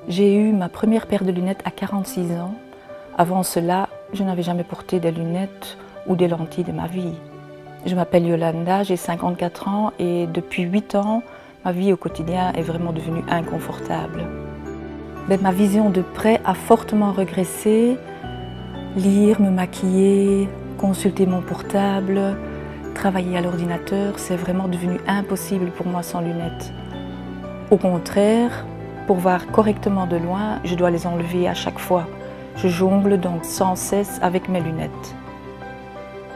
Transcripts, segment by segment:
J'ai eu ma première paire de lunettes à 46 ans. Avant cela, je n'avais jamais porté des lunettes ou des lentilles de ma vie. Je m'appelle Yolanda, j'ai 54 ans et depuis 8 ans, ma vie au quotidien est vraiment devenue inconfortable. Ma vision de près a fortement régressé. Lire, me maquiller, consulter mon portable, travailler à l'ordinateur, c'est vraiment devenu impossible pour moi sans lunettes. Au contraire, pour voir correctement de loin, je dois les enlever à chaque fois. Je jongle donc sans cesse avec mes lunettes.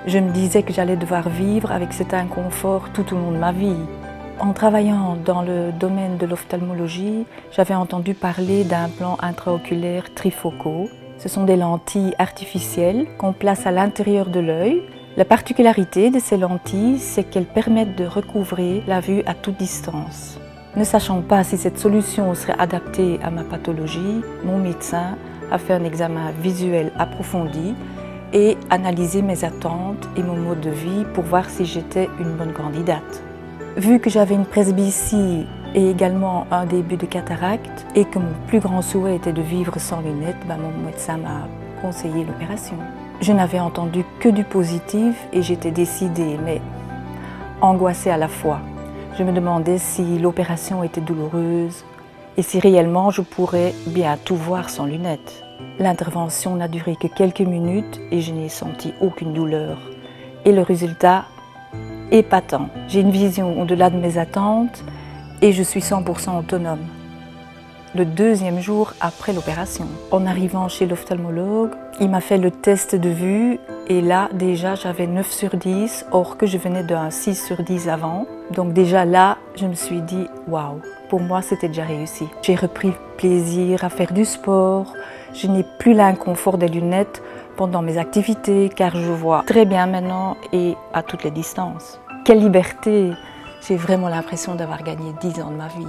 Je me disais que j'allais devoir vivre avec cet inconfort tout au long de ma vie. En travaillant dans le domaine de l'ophtalmologie, j'avais entendu parler d'implants intraoculaires trifocaux. Ce sont des lentilles artificielles qu'on place à l'intérieur de l'œil. La particularité de ces lentilles, c'est qu'elles permettent de recouvrer la vue à toute distance. Ne sachant pas si cette solution serait adaptée à ma pathologie, mon médecin a fait un examen visuel approfondi et analysé mes attentes et mon mode de vie pour voir si j'étais une bonne candidate. Vu que j'avais une presbytie et également un début de cataracte et que mon plus grand souhait était de vivre sans lunettes, mon médecin m'a conseillé l'opération. Je n'avais entendu que du positif et j'étais décidée, mais angoissée à la fois. Je me demandais si l'opération était douloureuse et si réellement je pourrais bien tout voir sans lunettes. L'intervention n'a duré que quelques minutes et je n'ai senti aucune douleur. Et le résultat, épatant. J'ai une vision au-delà de mes attentes et je suis 100% autonome. Le deuxième jour après l'opération, en arrivant chez l'ophtalmologue, il m'a fait le test de vue et là déjà j'avais 9 sur 10 or que je venais d'un 6 sur 10 avant. Donc déjà là, je me suis dit waouh, pour moi c'était déjà réussi. J'ai repris plaisir à faire du sport, je n'ai plus l'inconfort des lunettes pendant mes activités car je vois très bien maintenant et à toutes les distances. Quelle liberté! J'ai vraiment l'impression d'avoir gagné 10 ans de ma vie.